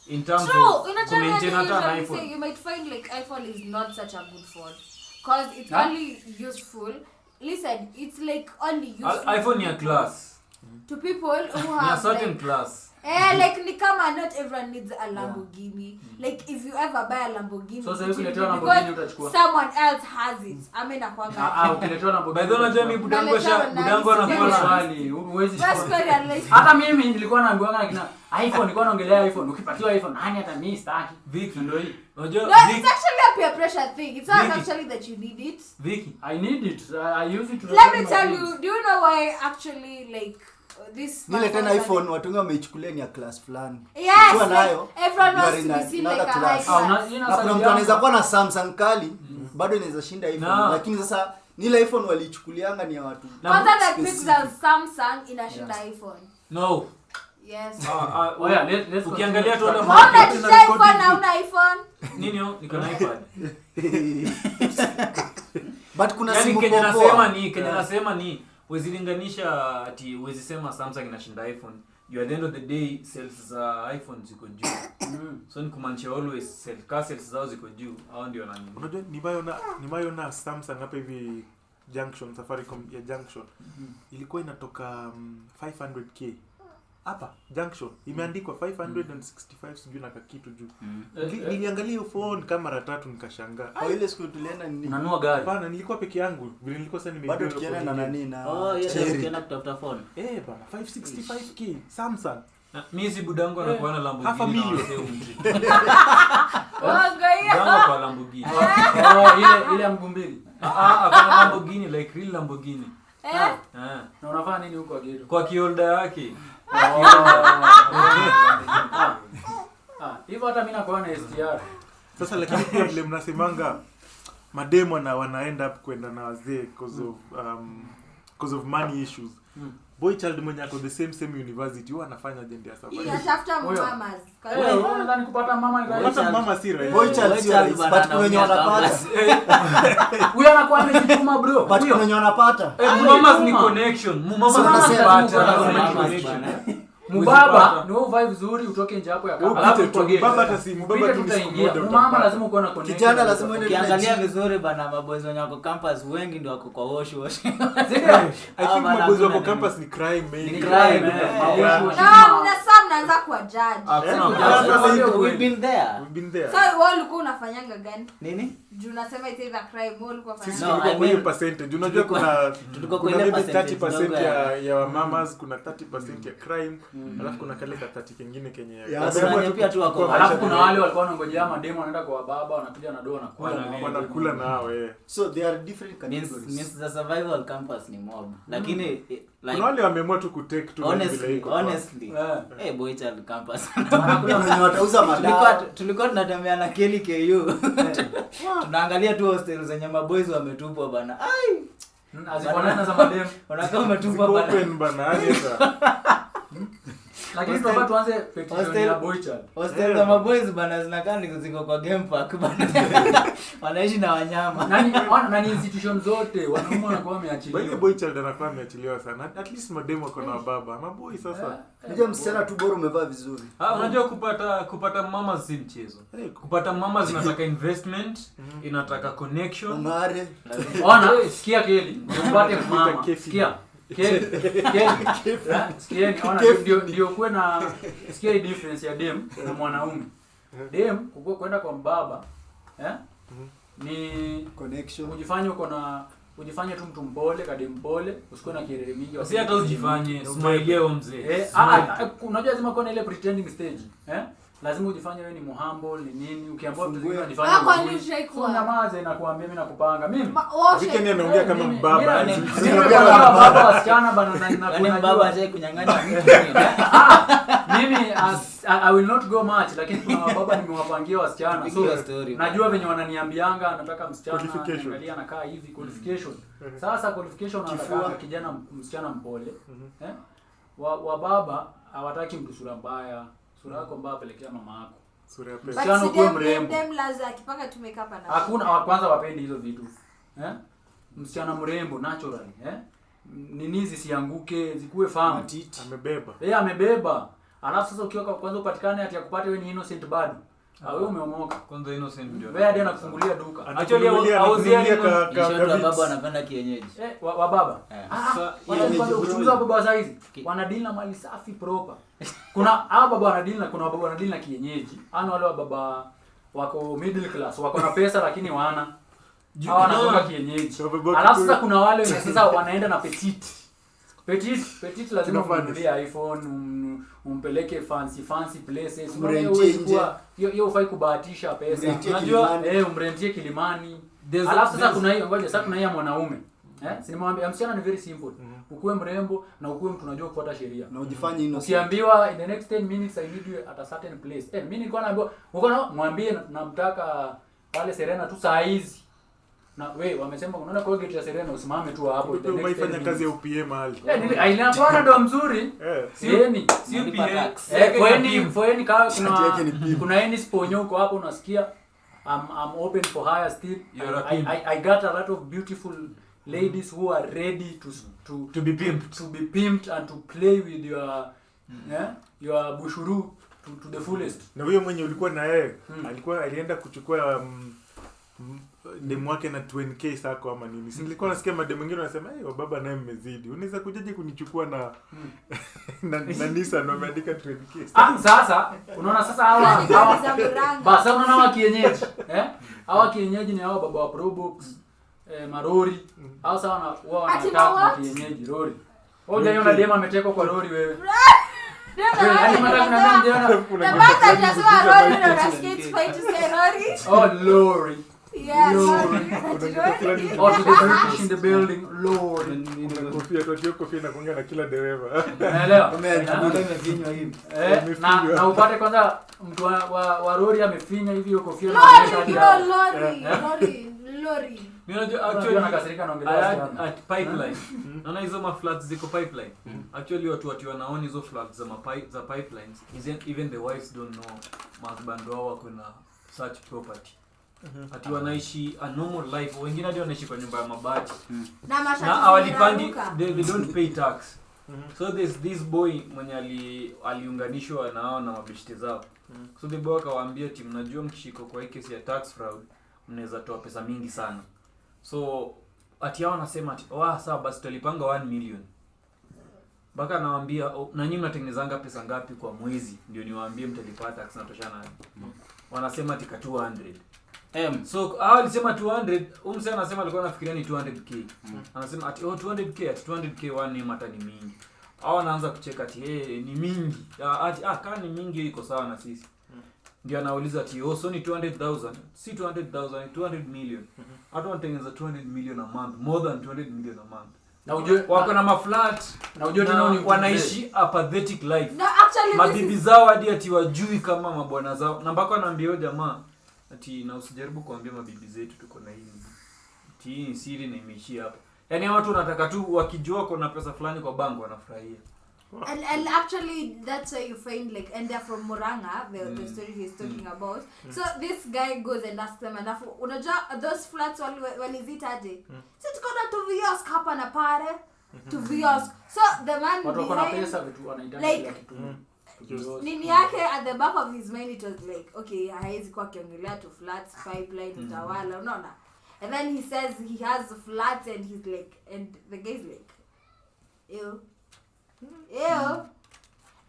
In terms of maintain an iPhone. You might find like iPhone is not such a good phone because it's only useful. Listen, it's like only useful. iPhone is a class. To people who have a certain like, class. Like nikama not everyone needs a Lamborghini. Like if you ever buy a Lamborghini, so ukiletewa Lamborghini utachukua. Someone else has it. Amena kwanga. Ukiletewa Lamborghini. By the way, unajua mimi budangu anakuwa swali. Huwezi. That's hata mimi nilikuwa naambiwa kina iPhone nilikuwa naongelea iPhone. Ukipatiwa iPhone nani hata mimi sitaki. Vicky ndio hii. Unajua no, it's actually a peer pressure thing. It's not actually that you need it. Vicky, I need it. I use it to let me tell you, do you know why actually like this nile tena iPhone watu wengi wameichukulia ni ya class fulani. Yes, ukiwa nayo everyone wants to be seen like a high class. Na kuna mtu anaweza kuwa na Samsung kali bado inaweza shinda iPhone lakini sasa nile iPhone walichukulianga ni ya watu. Kwanza the Pixel Samsung inashinda iPhone. No. Yes. Let's ukiangalia tu na iPhone Lakini niko na iPad. But kuna yani simu Kenya nasema ni uzilinganisha ati uzisema Samsung inashinda iPhone. You at the end of the day sales za iPhone ziko juu. So ni kumaanisha always sales zao ziko juu. Hao ndio nani. Unajua nimeona Samsung hapa hivi Junction, Safaricom ya Junction. Ilikuwa inatoka 500k. Hapa Junction imeandikwa 565 sijui na kitu juu. Niliangalia hiyo phone kamera 3 nikashangaa. Kwa ile siku tulienda nini? Unanua gari. Bana nilikuwa peke yangu. Vile nilikuwa sasa nimeingia. Bado tukienda na nani na tukienda kutafuta phone. Bana 565k Samsung. Mimi si budangu anakuwa na Lamborghini. Half a million. Dango kwa Lamborghini. Ile ya mguu mbili. Kwa Lamborghini like real Lamborghini. Na unafanya nini huko Agero? Kwa kiolda yake. Hivyo hata mimi nakuwa na STR. Sasa lakini pia vile mnasemanga mademo na wana end up kwenda na wazee because of money issues. Boy child mwenye ako the same university huwa anafanya agenda ya safari. Inatafuta mamas. Wewe unadhani kupata mama ni rahisi? Kupata mama si rahisi. Boy child sio rahisi, but kuna wenye wanapata. Huyo anakuwa amejituma bro. But kuna wenye wanapata. Mamas ni connection. Mamas Mbaba ni wewe vibe vizuri utoke nje hapo ya kama. Alafu baba hata si baba tu ni mama lazima uko na connection. Kijana lazima uende. Ukiangalia vizuri bana maboys wenye wako campus wengi ndio wako kwa wash. I think maboys wako campus ni crime maybe. Ni crime. Na mnaanza kwa judge. We've been there. So wewe ulikuwa unafanyanga gani? Nini? Juu unasema it's either crime wewe ulikuwa Sisi unafanya. tulikuwa kwa hiyo percentage. Unajua kuna maybe 30% ya mamas, kuna 30% ya crime, alafu kuna kale ka 30 kingine Kenya. Pia tu wako. Alafu kuna wale walikuwa wanangojea mademo wanaenda kwa baba wanakuja na doa na wanakula nao So there are different categories. Means the survival campus ni mob. Lakini like kuna wale wameamua tu kutake tu honestly boy child campus. Kuna wenye watauza madawa. Tulikuwa tunatembea na Kelly KU. Tunaangalia tu hostel zenye maboys wametupwa bana. Ai. Azifanana za mademo. Wanakaa wametupwa bana. Open bana hata. Lakini tunataka tuanze petition ya boy child. Hostel za maboys bana zinakaa ziko kwa game park bana. Wanaishi na wanyama. Nani institution zote wanaume wanakuwa wameachiliwa. Bali boy child anakuwa ameachiliwa sana. At least mademo wako na baba. Maboy sasa. Unajua msichana tu bora umevaa vizuri. Unajua kupata mama si mchezo. Kupata mama zinataka investment, inataka connection. Ungare. Ona, sikia Kelly. Upate mama. Sikia. Ndio kuwe na sikia hii difference ya dem na mwanaume. Dem kwenda kwa mbaba ni connection. Ujifanye tu mtu mpole, kadem mpole, usikuwe na kelele mingi. Si hata ujifanye smile yao mzee. Unajua lazima kuwa na ile pretending stage. Lazima ujifanye wewe ni muhumble ni nini, ukiambiwa vitu vingine unifanye. Kwa nini ushaikuwa? Nyamaza nakuambia mimi nakupanga. Mimi Weekend anaongea kama mbaba. Baba wasichana bana na baba aje kunyang'anya mtu. Mimi I will not go much, lakini kuna baba nimewapangia wasichana. So najua venye wananiambianga nataka msichana angalia anakaa hivi qualification. Sasa qualification anataka kijana msichana mpole. Wa baba hawataki mtu sura mbaya. Sura yako mbaya pelekea mama yako. Sura ya pesa. Msichana kwa mrembo. Dem laza akipaka tu makeup ana. Hakuna kwanza wapendi hizo vitu. Msichana mrembo natural, nini zisianguke, zikuwe famu. Amebeba. Amebeba. Alafu sasa ukiwa kwanza upatikane ati akupate wewe ni innocent bado. Wewe umeomoka. Kwanza innocent ndio. Wewe hadi anakufungulia duka. Actually auzieni kwa baba anapenda kienyeji. Wa baba. Sasa uchunguza baba saa hizi. Wanadeal na mali safi proper. Kuna baba wanadeal na kuna baba wanadeal na kienyeji. Wale wa baba wako middle class, wako na pesa lakini wana wanatoka kienyeji. Alafu sasa kuna wale sasa wanaenda na petit lazima umnunulie iPhone, umpeleke fancy places. Hiyo ufai kubahatisha pesa. Unajua umrentie Kilimani. Alafu sasa kuna hiyo sasa kuna hiyo mwanaume. Si nimwambia msichana ni very simple. Ukuwe mrembo na ukuwe mtu unajua kufuata sheria. Na ujifanye innocent. Ukiambiwa in the next 10 minutes I need you at a certain place. Mimi nilikuwa naambiwa uko na mwambie namtaka pale Serena tu saa hizi. Na wewe wamesema unaona kwa gate ya Serena usimame tu hapo. Umeifanya kazi ya UPM mahali. Aina ndo mzuri. Sieni. Si UPM. Foeni kuna any sponyo uko hapo unasikia I'm open for hire still. I got a lot of beautiful ladies who are ready to be pimped and to play with your bushuru to the fullest. Na huyo mwenye ulikuwa na yeye alienda kuchukua demu wake na 20k sako ama nini. Si nilikuwa nasikia mademu wengine wanasema baba naye mmezidi. Unaweza kujaje kunichukua na na Nisa na umeandika 20k. Sasa unaona sasa hawa basi unaona hawa kienyeji hawa kienyeji ni hawa baba wa Probox marori au sawa na wao wanataka kienyeji lori. Hoja yona dema ametekwa kwa lori wewe. Lori. Yeah, or to the British in the building, Lord. Kofia na kuongea na kila dereva. Naelewa. Umefinywa hivi. Na upate kwanza mtu wa lori amefinya hivi hiyo kofia na lori. Actually anakasirika naongelea at pipeline. Naona hizo ma floods ziko pipeline. Actually watu wanaona hizo floods za pipelines. Even the wives don't know husband wao wako na such property. Ati wanaishi a normal life. Wengine hadi wanaishi kwa nyumba ya mabati. Na hawalipangi, they don't pay tax. So there's this boy mwenye aliunganishwa na hao na mabishti zao. So the boy akawaambia ati mnajua mkishiko kwa kesi ya tax fraud mnaweza toa pesa mingi sana. So ati hao wanasema ati sawa basi tulipanga 1 million. Baka anawaambia na nyinyi mnatengenezanga pesa ngapi kwa mwezi ndio niwaambie mtalipata tax natoshana. Wanasema ati 200. So alisema 200, umse anasema alikuwa anafikiria ni 200k. Anasema ati 200k, ati 200k one mata ni mingi. Hao anaanza kucheka ati ni mingi. Ati kama ni mingi iko sawa na sisi. Ndio anauliza ati so ni 200,000, si 200,000, 200 million. Hata wanatengeneza 200 million a month, more than 200 million a month. Na ujue wako na maflat, na ujue tena ni wanaishi a pathetic life. No, actually mabibi zao hadi ati wajui kama mabwana zao. Na mpaka anaambia jamaa ati na usijaribu kuambia mabibi zetu tuko na hii. Ati siri na imeishia hapa. Yaani watu wanataka tu wakijua kuna pesa fulani kwa bank wanafurahia. And actually that's why you find like, and they're from Muranga, the story he's talking about. So this guy goes and asks them, and unajua those flats walizitaje? So tukona 2 vios hapa na pare, 2 vios. So the man watu wana pesa vitu wanaidai like nini yake at the back of his mind it was like, okay, haizi kwa kiongelea to flats, pipeline, utawala, unaona. And then he says he has flats and he's like, and the guy's like, ew.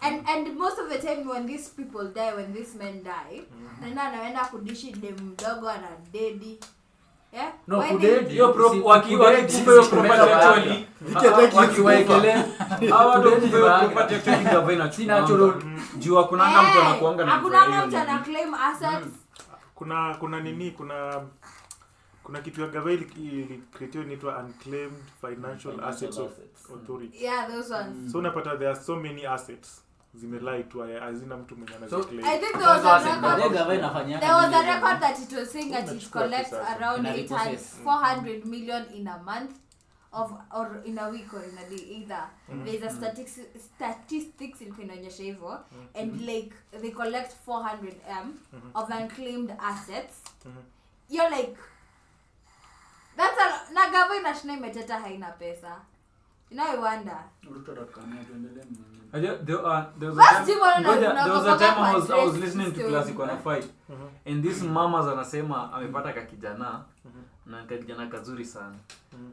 And most of the time when these people die, when these men die, nenda anaenda kudishi dem mdogo ana dedi. Yeah? No, kudedi hiyo wakiwa property actually wakiwaekelea hawa ndio property actually gavana natural juu hakuna mtu anakuanga na hakuna mtu ana claim assets. Kuna nini kuna kitu ya gavana created inaitwa Unclaimed Financial Assets Authority. Yeah, those ones. So unapata there are so many assets zimelai tu hazina mtu mwenye anaziclaim. I think there was a record that it was saying that it collects around 400 million in a month or in a week or in a day either. There's a statistics in inaonyesha hivyo and like they collect 400 of unclaimed assets. You're like that's a na gavana shina imeteta haina pesa. You know, I wonder. There was a time I was listening to Classic 105 and this mamas anasema amepata kakijana na kakijana kazuri sana.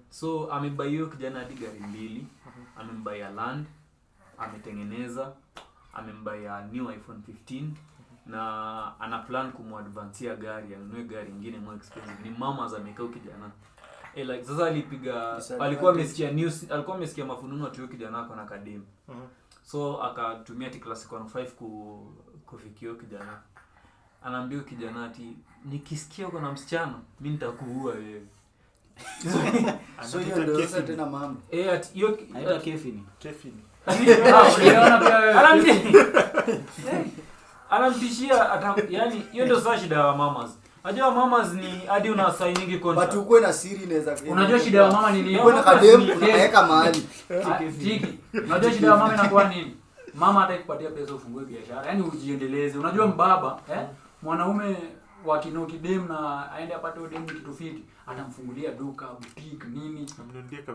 So amebuy hiyo kijana hadi gari 2, amembuy land, ametengeneza, amembuy new iPhone 15 na ana plan kumadvancea gari, anunue gari nyingine more expensive. Ni mamas amekao kijana. Like sasa alikuwa amesikia news, alikuwa amesikia mafununo ati kijana wako na kadem. So akatumia Classic 105 kufikia kijana. Anaambia kijana ati nikisikia uko na msichana mimi nitakuua wewe. So hiyo ndio sasa tena mambo. Ati hiyo aita kefini. Unaona pia wewe. Anamtishia yani hiyo ndio sasa shida ya mamas. Unajua mamas ni hadi una signing contract. But uko na siri inaweza. Unajua shida ya mama ni nini? Uko na kadem unaweka mahali. Tiki. Unajua shida ya mama inakuwa nini? Mama hata ikupatia pesa ufungue biashara. Yaani ujiendeleze. Unajua mbaba, mwanaume wakinoki dem na aende apate dem kitu fiti, atamfungulia duka, boutique nini.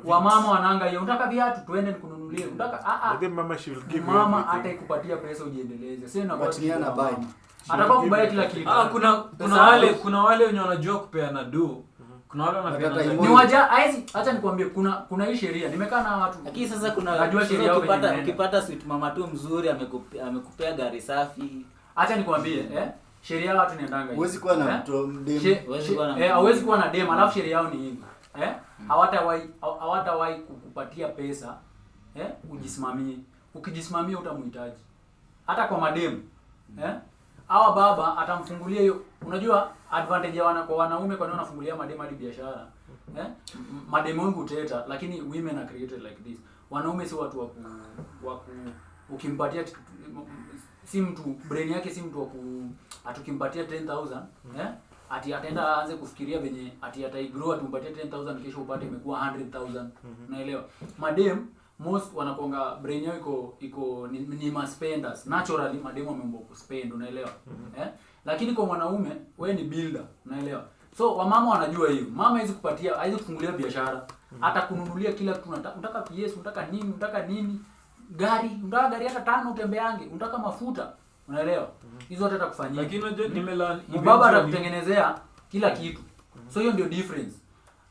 Wamama wananga hiyo, unataka viatu twende nikununulie. Unataka mama she will give mama hata ikupatia pesa ujiendeleze. Sio na kwa nia na buy. Atakuwa kubaya kila kitu. Kuna wale wenye wanajua kupeana do. Kuna wale wanapeana. Ni waja acha nikwambie kuna hii sheria. Nimekaa na watu. Lakini sasa kuna najua sheria ukipata sweet mama tu mzuri amekupea gari safi. Acha nikwambie sheria watu niendanga hivi. Huwezi kuwa na dem. Hawezi kuwa na dem, alafu sheria yao ni hivi. Hawatawahi kukupatia pesa ujisimamie. Ukijisimamia utamhitaji. Hata kwa mademu. Hawa baba atamfungulia hiyo. Unajua advantage ya kwa wanaume kwa nini wanafungulia mademu hadi biashara? Mademu wengi uteta, lakini women are created like this. Wanaume si watu wa ukimpatia si mtu brain yake si mtu wa atukimpatia 10,000 ati ataenda aanze kufikiria venye ati ataigrow atumpatie 10,000 kesho upate imekuwa 100,000. Unaelewa? Madem most wanakonga brain yao iko ni spenders. Naturally madem wameumbwa kuspend, unaelewa? Lakini kwa mwanaume wewe ni builder, unaelewa? So wamama wanajua hiyo. Mama hizi kupatia, hizi kufungulia biashara, atakununulia kila kitu unataka PS, unataka nini? Gari, unataka gari hata 5 utembeange, unataka mafuta, unaelewa? Hizo hata atakufanyia. Lakini unajua nimelani baba atakutengenezea kila kitu. So hiyo ndio difference.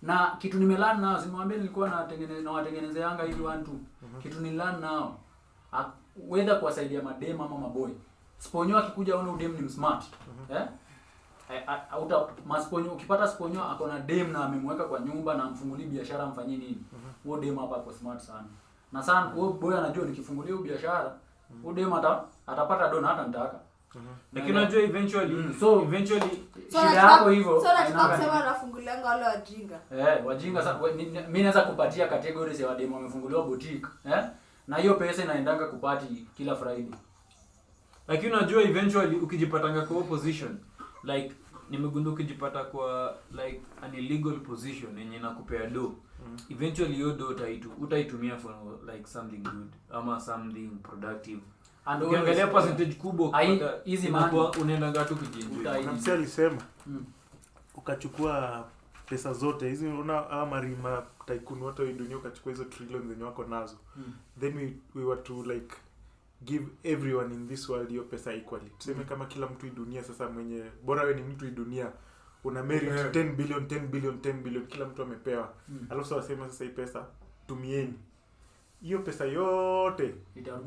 Na kitu nimelani nao, simwambie nilikuwa nawatengenezeanga hivi 1 2. Kitu nilani nao whether kuwasaidia madem ama maboy. Sponyo akikuja aone udem ni smart. Masponyo ukipata sponyo akona dem na amemweka kwa nyumba na amfungulie biashara amfanyie nini? Huo dem hapa kwa smart sana. Na sana huo boy anajua nikifungulia biashara, huo dem atapata dona hata nitaka. Lakini unajua eventually shida yako hivyo. So nataka kusema nafungulianga wale wajinga. Wajinga sasa mimi naweza kupatia categories ya wademo wamefunguliwa boutique, na hiyo pesa inaendanga kupati kila Friday. Lakini unajua eventually ukijipatanga kwa position like nimegundua ukijipata kwa like an illegal position yenye inakupea do, eventually hiyo do utaitumia for like something good ama something productive. And ukiangalia percentage kubwa hizi mambo unaenda tu kujienjoy. Na msee alisema ukachukua pesa zote hizi una marima tycoon wote wa dunia ukachukua hizo trillions zenye wako nazo. Then we were to like give everyone in this world hiyo pesa equally. Tuseme kama kila mtu hii dunia sasa mwenye bora wewe ni mtu hii dunia una merit 10 billion kila mtu amepewa. Alafu sasa wasema sasa hii pesa tumieni. Hiyo pesa yote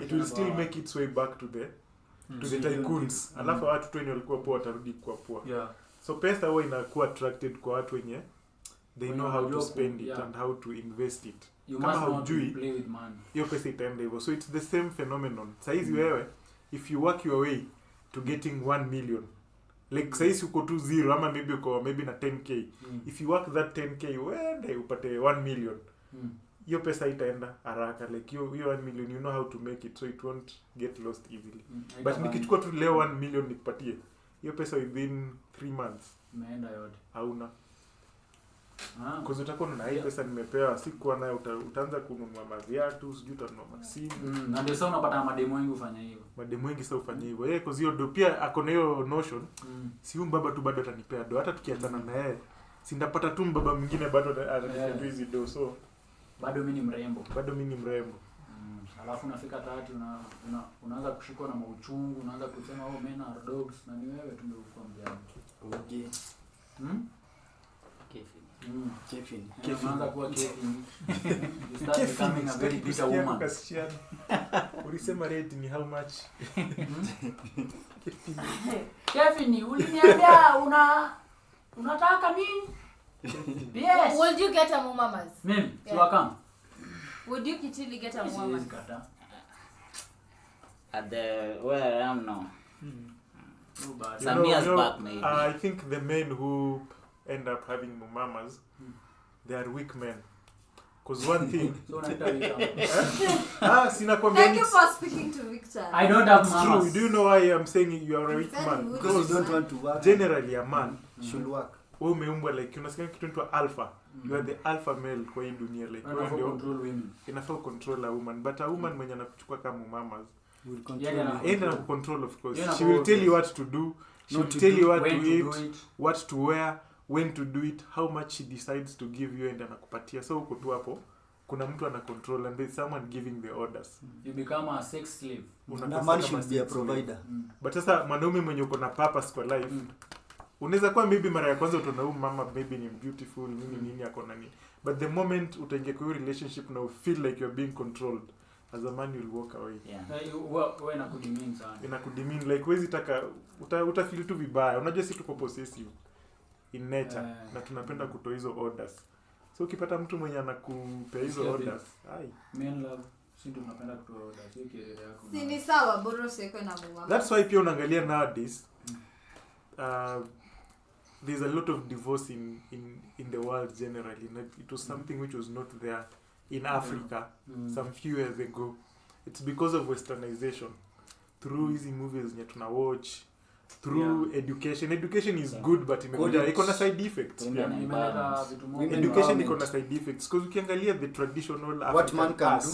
it will still make its way back to the tycoons. Alafu watu tu wenye walikuwa poa watarudi kwa poa. So pesa huwa inakuwa attracted kwa watu wenye they know how to spend it and how to invest it. Kama haujui play with money, hiyo pesa itaenda hivyo. So it's the same phenomenon. Saizi wewe if you work your way to getting 1 million, like saizi uko tu zero ama maybe na 10k, if you work that 10k uende upate 1 million, hiyo pesa itaenda haraka. Like hiyo 1 million you know how to make it, so it won't get lost easily. But nikichukua tu leo 1 million nikupatie hiyo pesa within 3 months imeenda yote, hauna. Kwa sababu utakuwa na hii pesa nimepewa, sikuwa nayo, utaanza kununua maviatu, sijui utanunua masimu. Na ndio sasa unapata mademo wengi ufanya hivyo. Mademo wengi sasa ufanya hivyo. Yeye kwa hiyo ndio pia akona hiyo notion. Si huyu baba tu bado atanipea do, hata tukiachana na yeye si ndapata tu mbaba mwingine bado atanipea hizi do. So bado mimi ni mrembo. Alafu unafika 30 unaanza kushikwa na mauchungu, unaanza kusema men are dogs, na ni wewe tu ndio uko mjane. Okay. Kevin. Unaanza kuwa Kevin. You start becoming a very bitter woman. Ulisema rate ni how much? Kevin, uliniambia unataka nini? Yes. Would you get a mamas? Mimi, siwakam. Would you kitili get a mamas? At the where I am now. Some years back maybe. I think the men who end up having mamas, they are weak men. Because one thing Thank you for speaking to Victor. I don't have mamas. True. Do you know why I'm saying you are a weak man? Because you don't want to work. Generally a man should work. Wewe umeumbwa like unasikia kitu inaitwa alpha. You are the alpha male kwa hii dunia, like wewe ndio control women. Inafaa control a woman, but a woman mwenye anakuchukua kama mamas will control and control, of course. She will tell you what to do. she'll tell you what to eat, what to wear, when to do it, how much she decides to give you and anakupatia. So uko tu hapo kuna mtu ana control and there's someone giving the orders. You become a sex slave. Na man should be a provider. But sasa mwanaume mwenye uko na purpose kwa life, unaweza kuwa maybe mara ya kwanza utaona huyu mama maybe ni beautiful nini ako na nini, but the moment utaingia kwa relationship na feel like you're being controlled, as a man you'll walk away. Wewe inakudimin sana. Inakudimin like wezi taka utafeel tu vibaya. Unajua si tuko possessive in nature na tunapenda kutoa hizo orders. So ukipata mtu mwenye anakupea hizo orders, men love si tunapenda kutoa orders. Hiyo kielele yako. Si ni sawa bora usiweke na mama. That's why pia unaangalia nowadays there's a lot of divorce in the world generally. It was something which was not there in Africa some few years ago. It's because of westernization. Through hizi movies zenye tuna watch, through education is good but iko na side effects. Education iko na side effects because ukiangalia the traditional what man can do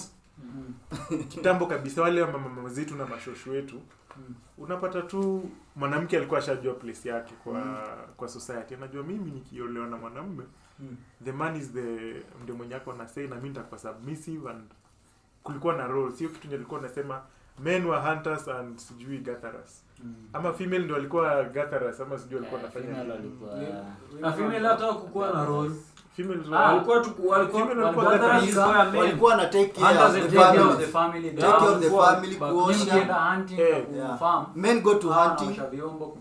kitambo kabisa, wale mama zetu na mashosho wetu, unapata tu mwanamke alikuwa ashajua place yake kwa society. Anajua mimi nikiolewa na mwanamume, the man is ndio mwenye yako na say na mimi nitakuwa submissive, and kulikuwa na roles. Sio kitu nilikuwa nasema men were hunters and sijui gatherers. Ama female ndio walikuwa gatherers ama sijui walikuwa nafanya nini. Na female hata kukuwa na roles. Female walikuwa gatherers walikuwa na take care of the family. Take care of the family, kuosha, farm. Men go to hunting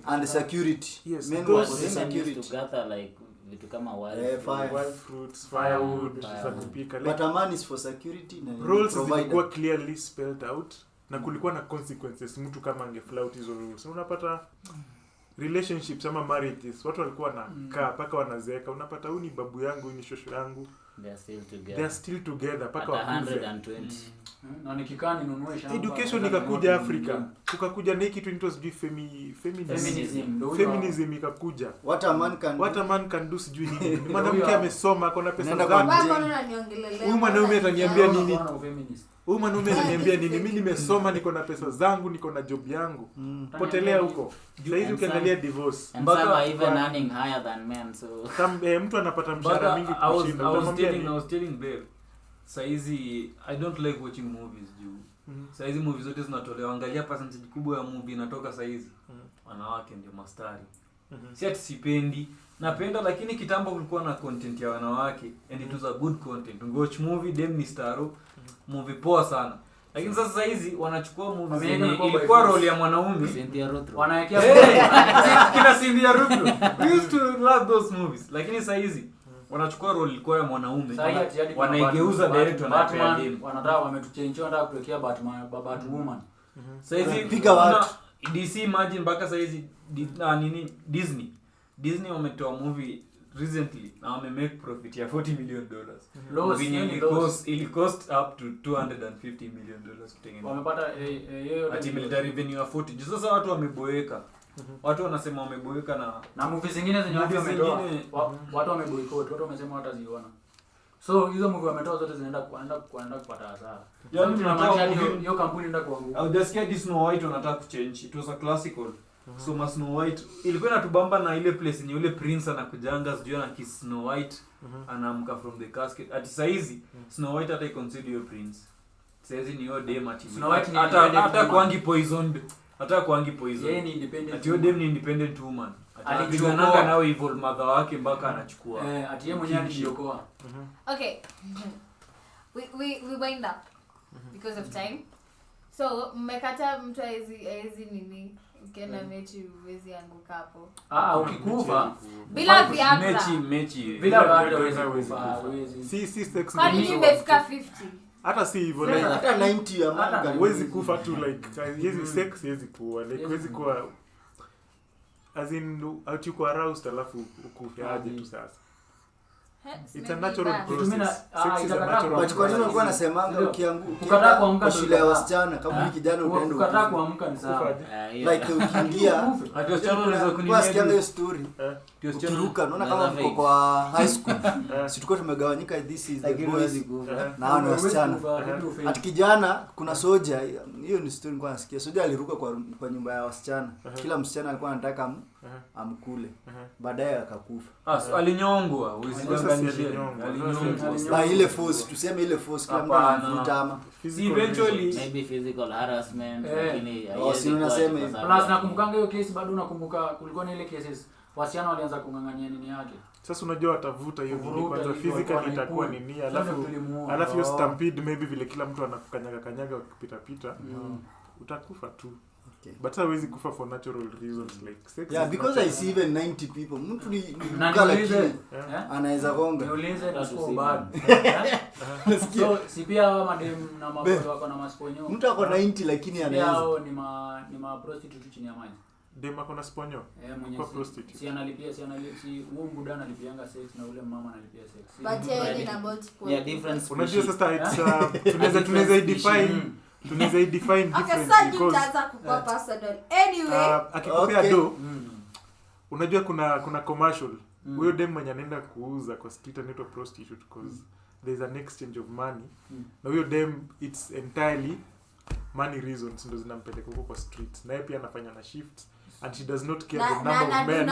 and security. Yes, men go to security to gather like vitu kama wild fruits, firewood, za kupika. But a man is for security na roles zilikuwa clearly spelled out na kulikuwa na consequences mtu kama angeflout hizo rules. Unapata relationships ama marriages watu walikuwa na kaa paka wanazeeka, unapata huyu ni babu yangu, huyu ni shosho yangu, they are still together paka wakufe. 120 na nikikaa ninunue shamba. Education ikakuja Afrika, kukakuja na kitu inaitwa sijui feminism ikakuja. What a man can do sijui nini. Mwanamke amesoma akona pesa zake. Huyu mwanaume ataniambia nini? Huyu mwanaume ananiambia nini? Mimi nimesoma, niko na pesa zangu, niko na job yangu. Potelea huko. Sasa hizi ukiangalia divorce. Mpaka even earning higher than men, so mtu anapata mshahara mingi kushinda. I was telling Babe, saizi I don't like watching movies juu. Saizi movies zote zinatolewa, angalia percentage kubwa ya movie inatoka saizi. Wanawake ndio mastari. Si ati sipendi. Napenda, lakini kitambo kulikuwa na content ya wanawake and it was a good content. Watch movie dem ni staro, movie poa sana. Lakini sasa hizi wanachukua movie yenye ilikuwa role ya mwanaume, wanawekea kina Cynthia Rothrock. We used to love those movies. Lakini sasa hizi wanachukua role ilikuwa ya mwanaume, wanaigeuza director na dem. Wanataka wametuchange, wanataka kuwekea Batwoman. Sasa hizi piga watu DC, imagine mpaka sasa hizi Disney wametoa movie recently na wamemake profit ya $40 million. It cost up to $250 million kutengeneza. Wamepata ati military revenue ya 40. Sasa watu wameboeka. Watu wanasema wameboeka na movie zingine zenye watu wametoa. Watu wameboycott, watu wamesema hataziona. So hizo movie wametoa zote zinaenda kupata hasara. Yaani tunataka hiyo kampuni ndio kuanguka. I'll just get this Snow White wanataka kuchange. It was a classical. So Snow White ilikuwa inatubamba na ile place ni yule prince anakujanga sijui na kiss Snow White anaamka from the casket. Ati saizi Snow White hata consider your prince. Saizi ni yo dem ati Snow White hata kuangi poisoned. Hata kuangi poisoned. Yeye ni independent. Ati yo dem ni independent woman. Alipigananga nao evil mother wake mpaka anachukua. Ati yeye mwenyewe aliokoa. Okay. We wind up because of time. So mmekata mtu hizi nini? Ukienda mechi uwezi anguka hapo. Ukikufa bila Viagra. Mechi bila Viagra huwezi. Si sex kwa nini imefika 50? Hata si hivyo like hata 90 ya manga huwezi kufa tu like hizi sex hizi kuwa like huwezi kuwa as in out you aroused alafu ukufe aje tu sasa. It's a natural process. Sex is a natural process. Kwa nini walikuwa nasemanga ukianguka kuamka shule ya wasichana kama ni kijana utaenda ukikataa kuamka ni sawa. Like ukiingia hadi wasichana wanaweza kuniambia hiyo story. Ukiruka unaona kama mko kwa high school. Si tulikuwa tumegawanyika, this is the boys na wasichana. Ati kijana kuna soja, hiyo ni story nilikuwa nasikia. Soja aliruka kwa nyumba ya wasichana. Kila msichana alikuwa anataka amkule. Baadaye akakufa. Alinyongwa, usidanganyishie. Alinyongwa. Ile force, tuseme ile force kila mtu anavuta ama eventually maybe physical harassment, lakini si unasema hivyo. Plus nakumbukanga hiyo case, bado nakumbuka kulikuwa na ile cases wasichana walianza kungangania nini yake. Sasa unajua watavuta hiyo nini kwanza, physically itakuwa nini, alafu hiyo stampede maybe vile kila mtu anakukanyaga ukipita pita utakufa tu. Okay. But hawezi kufa for natural reasons like sex. Yeah, because I see even 90 people. Mtu ni kala kile anaweza gonga. Niulize na score bad. So si pia madem na mabodo wako na masponyo. Mtu ako 90 lakini anaweza. Hao ni ma prostitute chini ya maji. Dem ako na sponyo. Kwa prostitute. Si analipia si buda analipianga sex na ule mama analipia sex. But ni na multiple. Yeah, different. Unajua sasa it's tunaweza define difference okay, so because nitaanza kukua personal anyway akikupea do unajua kuna commercial huyo dem mwenye anaenda kuuza kwa street anaitwa prostitute because there's an exchange of money na huyo dem it's entirely money reasons ndo zinampeleka huko kwa street na yeye pia anafanya na shift and she does not care the number of men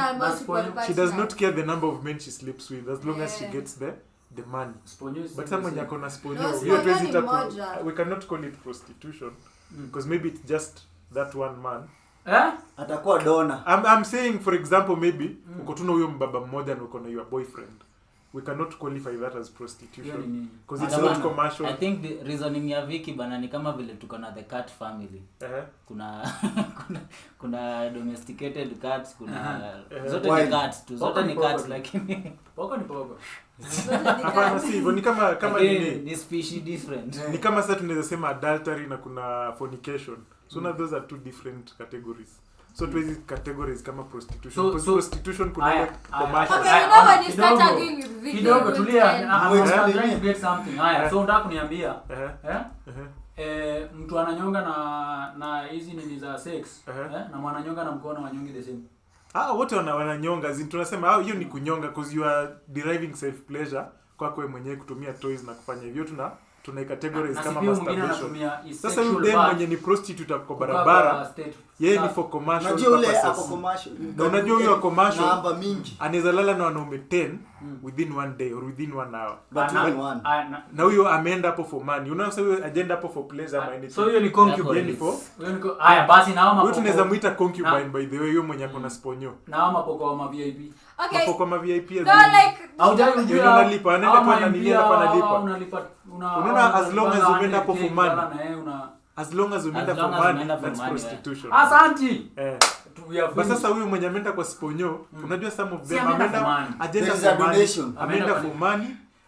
she does not care the number of men she sleeps with as long as she gets the money. But someone yakona sponyo hiyo tuwezi we cannot call it prostitution because maybe it's just that one man atakuwa dona. I'm saying for example maybe uko tuna huyo mbaba mmoja na uko na your boyfriend, we cannot qualify that as prostitution because it's not commercial. I think the reasoning ya Vicky bana ni kama vile tuko na the cat family. Kuna domesticated cats, kuna zote ni cats tu, zote ni cats lakini poko ni poko. Hapana, si hivyo, ni kama ni species different. Ni kama sasa tunaweza sema adultery na kuna fornication. So now those are two different categories. So tuwezi categories kama prostitution. Because prostitution kuna commercial. Okay, you know when you start arguing with Vicky. Kidogo tulia, I'm trying to get something. Haya, so unataka kuniambia mtu ananyonga na hizi nini za sex na mwananyonga na mkono wanyongi the same. Wote wananyonga, tunasema hiyo ni kunyonga because you are deriving self pleasure kwako wewe mwenyewe kutumia toys na kufanya hivyo. Tuna categories kama masturbation. Sasa yule dem mwenye ni prostitute kwa barabara, yeye ni for commercial purposes. Unajua yule ako commercial. Na unajua huyo ako commercial namba mingi. Anaweza lala na wanaume 10 within one day or within 1 hour. But na huyo ameenda hapo for money. Unaona sasa huyo agenda hapo for pleasure ama anything. So hiyo ni concubine for. Haya basi na hao huyo tunaweza muita concubine by the way, huyo mwenye ako na sponyo. Na hao mapoko wa VIP. Okay. Mapoko wa VIP. No like haujai ujua unalipa, anaenda kwa nani analipa. Unalipa unaona as long as umeenda hapo for money. As long as umeenda for money, that's prostitution. Asante. But sasa huyu mwenye ameenda kwa sponyo, unajua some of them ameenda agenda for donation, ameenda for money,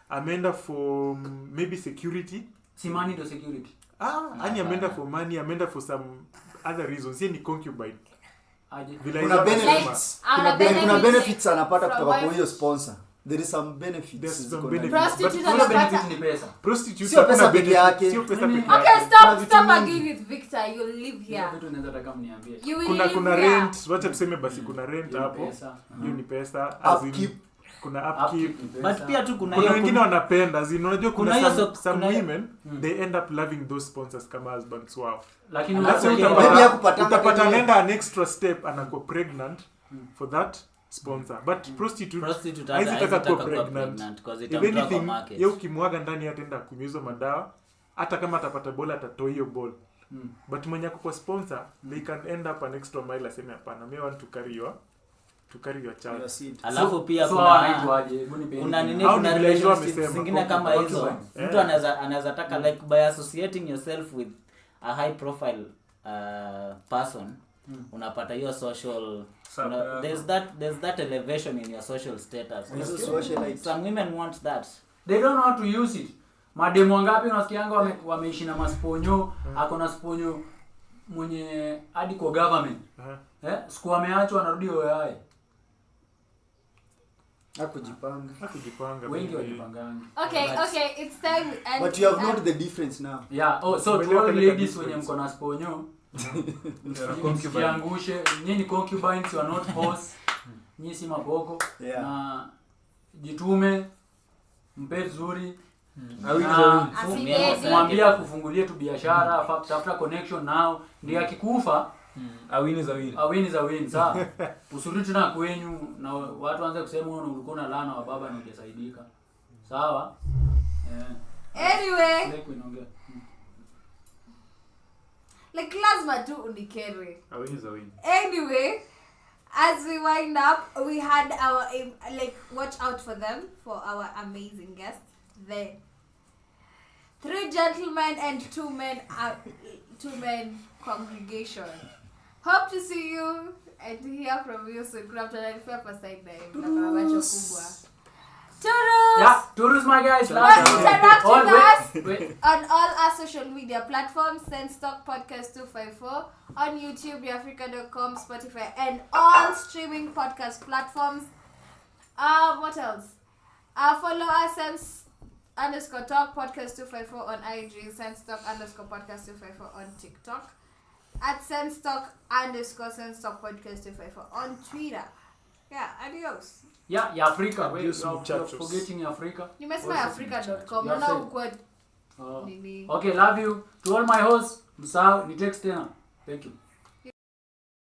ameenda for maybe security. Si money to security. Ani ameenda for money, ameenda for some other reasons. Yeye ni concubine. Kuna benefits anapata kutoka kwa hiyo sponsor. There is some benefits. Prostitute ni pesa. Prostitute sio pesa peke yake. Sio pesa peke yake. Okay, stop arguing with Victor. You'll live here. Vitu naweza taka mniambie. Kuna rent, wacha tuseme basi kuna rent hapo. Hiyo ni pesa. Upkeep. Kuna upkeep. But pia tu kuna wengine wanapenda, unajua kuna some women they end up loving those sponsors kama husbands wao. Lakini utapata nenda an extra step anakuwa pregnant for that sponsor. But prostitute haizitaka kuwa pregnant because it will drop market. Yeye ukimwaga ndani ataenda kunyuizo madawa, hata kama atapata bola atatoa hiyo ball. But mwenye ako sponsor they can end up an extra mile aseme hapana, me want to carry your child. Alafu pia kuna relationships zingine kama hizo. Mtu anaweza taka like by associating yourself with a high profile person, unapata hiyo social there's that elevation in your social status. Some women want that. They don't know how to use it. Mademu wangapi unasikianga wameishi na masponyo, ako na sponyo mwenye hadi kwa government. Siku ameachwa anarudi oyai. Hakujipanga. Wengi wajipangangi. Okay, it's time. But you have noted the difference now. Yeah. Oh, so to all ladies wenye mko na sponyo, msiangushe. Nyinyi concubines, you are not horse. Nyinyi si maboko. Yeah. Na jitume, mpe vizuri. Mwambia kufungulia tu biashara, tafuta connection nao, ndio akikufa awini za win. Sawa. Usirudi tena kwenyu na watu waanze kusema wewe ulikuwa na laana wa baba na ungesaidika. Sawa? Anyway, like lazima tu unikere. Awini za win. Anyway, as we wind up, we had our watch out for them, for our amazing guests. The 3 gentlemen and 2 men congregation. Hope to see you and to hear from you soon. Kuna mtanalifia pa side na hivi. Na macho kubwa. Turus! Yeah, Turus my guys. Interact with us on all our social media platforms. Sendstock Podcast 254 on YouTube, theafrica.com, Spotify, and all streaming podcast platforms. What else? Follow us _talk podcast 254 on IG, Sendstock _podcast 254 on TikTok, at Sendstock podcast 254 on Twitter. Yeah, adios. Yeah, Africa. Wait, you're forgetting Africa. You must buy africa.com. No, no, okay, love you. To all my hosts, Msao, ni text tena. Thank you.